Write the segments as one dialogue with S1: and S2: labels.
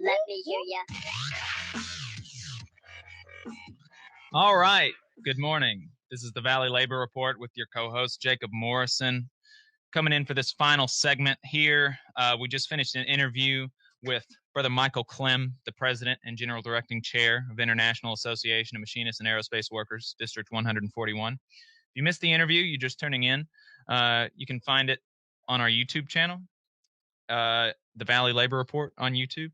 S1: Let me hear ya.
S2: All right. Good morning. This is the Valley Labor Report with your co-host, Jacob Morrison. Coming in for this final segment here. We just finished an interview with Brother Michael Clem, the President and General Directing Chair of International Association of Machinists and Aerospace Workers, District 141. If you missed the interview, you're just turning in. You can find it on our YouTube channel, the Valley Labor Report on YouTube.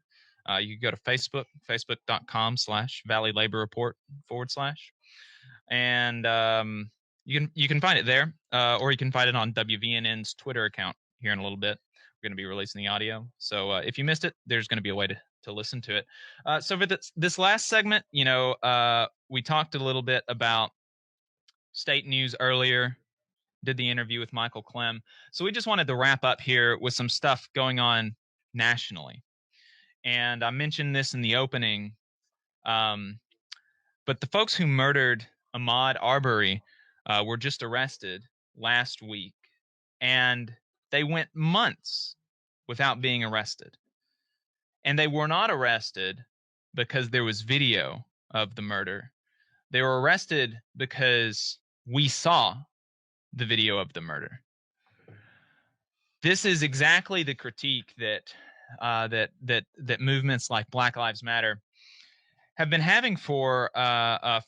S2: You can go to Facebook, facebook.com/Valley Labor Report /. And you can find it there, or you can find it on WVNN's Twitter account here in a little bit. We're going to be releasing the audio. So if you missed it, there's going to be a way to listen to it. So for this last segment, we talked a little bit about state news earlier, did the interview with Michael Clem. So we just wanted to wrap up here with some stuff going on nationally. And I mentioned this in the opening, but the folks who murdered Ahmaud Arbery were just arrested last week, and they went months without being arrested. And they were not arrested because there was video of the murder. They were arrested because we saw the video of the murder. This is exactly the critique that movements like Black Lives Matter have been having for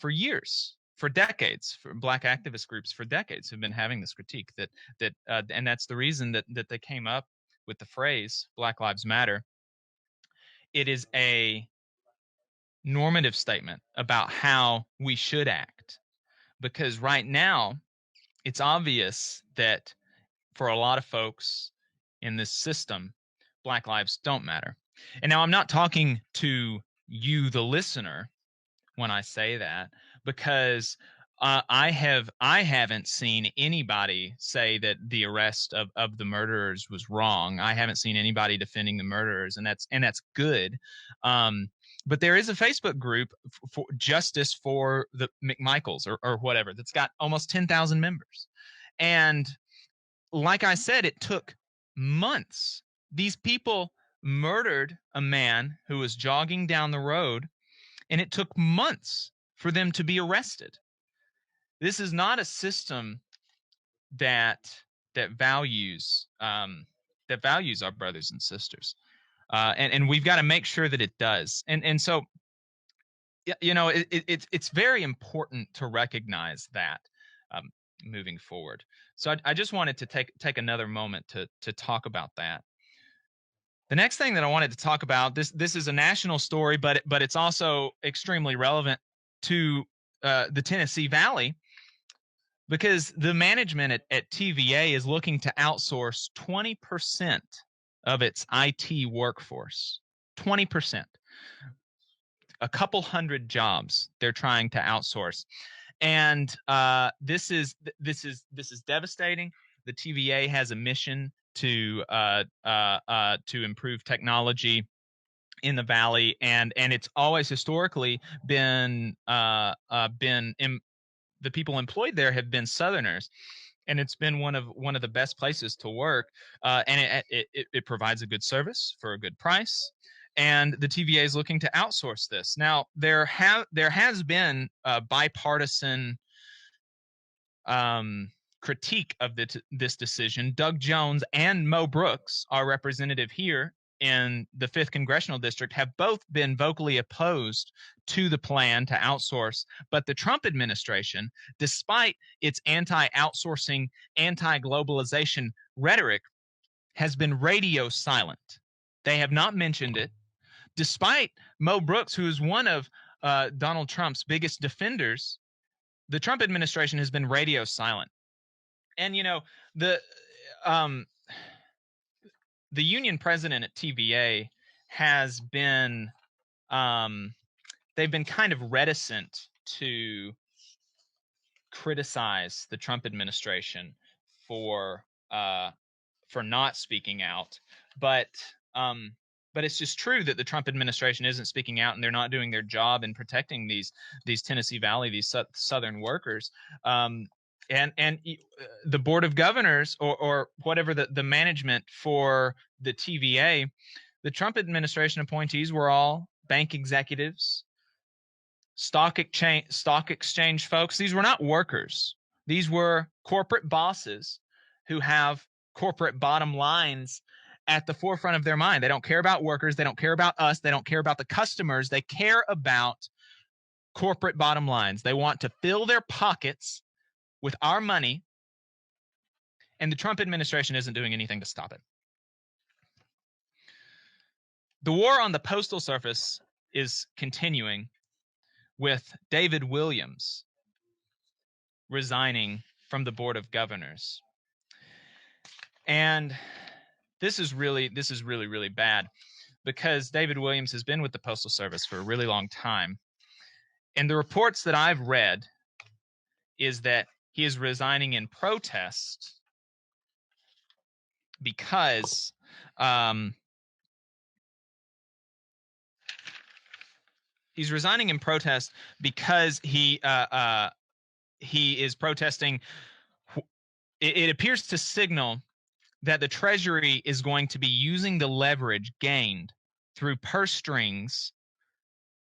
S2: years, for decades. For Black activist groups for decades have been having this critique and that's the reason that they came up with the phrase Black Lives Matter. It is a normative statement about how we should act, because right now it's obvious that for a lot of folks in this system, Black lives don't matter. And now I'm not talking to you, the listener, when I say that, because I haven't seen anybody say that the arrest of the murderers was wrong. I haven't seen anybody defending the murderers, and that's good. But there is a Facebook group for Justice for the McMichaels or whatever that's got almost 10,000 members. And like I said, it took months. These people murdered a man who was jogging down the road, and it took months for them to be arrested. This is not a system that values our brothers and sisters, and we've got to make sure that it does. And so, it's very important to recognize that moving forward. So I just wanted to take another moment to talk about that. The next thing that I wanted to talk about, this is a national story, but it's also extremely relevant to the Tennessee Valley, because the management at TVA is looking to outsource 20% of its IT workforce. 20%. A couple hundred jobs they're trying to outsource. And this is devastating. The TVA has a mission to improve technology in the valley, and it's always historically been the people employed there have been Southerners, and it's been one of the best places to work. And it provides a good service for a good price. And the TVA is looking to outsource this. Now, there has been a bipartisan critique of this decision. Doug Jones and Mo Brooks, our representative here in the 5th Congressional District, have both been vocally opposed to the plan to outsource. But the Trump administration, despite its anti-outsourcing, anti-globalization rhetoric, has been radio silent. They have not mentioned it. Despite Mo Brooks, who is one of Donald Trump's biggest defenders, the Trump administration has been radio silent. And, the union president at TVA has been they've been kind of reticent to criticize the Trump administration for not speaking out, but it's just true that the Trump administration isn't speaking out, and they're not doing their job in protecting these Tennessee Valley, these southern workers. And the Board of Governors or whatever the management for the TVA, the Trump administration appointees were all bank executives, stock exchange folks. These were not workers. These were corporate bosses who have corporate bottom lines at the forefront of their mind. They don't care about workers. They don't care about us. They don't care about the customers. They care about corporate bottom lines. They want to fill their pockets with our money, and the Trump administration isn't doing anything to stop it. The war on the postal service is continuing, with David Williams resigning from the Board of Governors. And this is really, really bad, because David Williams has been with the Postal Service for a really long time. And the reports that I've read is that he is resigning in protest because he's resigning in protest because he is protesting. It appears to signal that the Treasury is going to be using the leverage gained through purse strings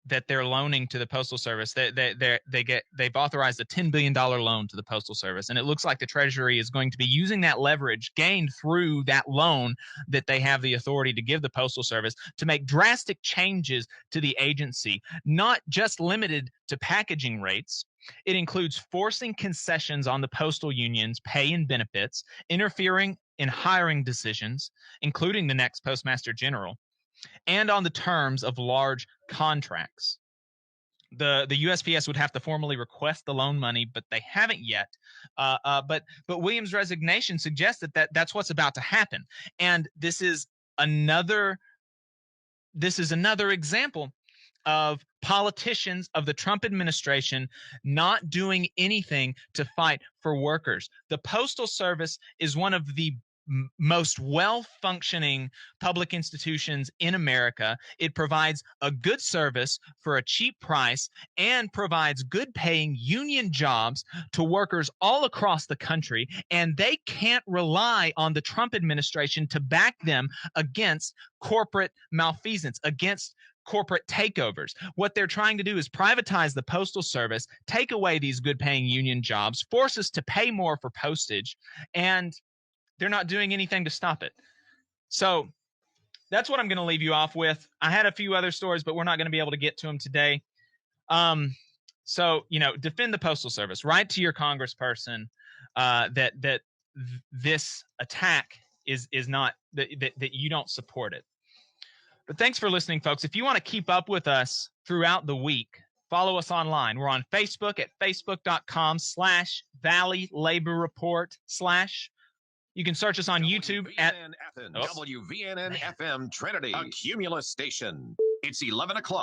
S2: that they're loaning to the Postal Service. They've authorized a $10 billion loan to the Postal Service, and it looks like the Treasury is going to be using that leverage gained through that loan that they have the authority to give the Postal Service to make drastic changes to the agency, not just limited to packaging rates. It includes forcing concessions on the postal unions' pay and benefits, interfering in hiring decisions, including the next Postmaster General, and on the terms of large contracts. The USPS would have to formally request the loan money, but they haven't yet. But Williams' resignation suggests that's what's about to happen. And this is another example of politicians of the Trump administration not doing anything to fight for workers. The Postal Service is one of the most well-functioning public institutions in America. It provides a good service for a cheap price and provides good-paying union jobs to workers all across the country, and they can't rely on the Trump administration to back them against corporate malfeasance, against corporate takeovers. What they're trying to do is privatize the Postal Service, take away these good-paying union jobs, force us to pay more for postage, and they're not doing anything to stop it. So that's what I'm going to leave you off with. I had a few other stories, but we're not going to be able to get to them today. So, defend the Postal Service. Write to your congressperson that this attack is not, that you don't support it. But thanks for listening, folks. If you want to keep up with us throughout the week, follow us online. We're on Facebook at facebook.com/Valley Labor Report / You can search us on YouTube at
S3: Athens, WVNN FM Trinity, a Cumulus station. It's 11 o'clock.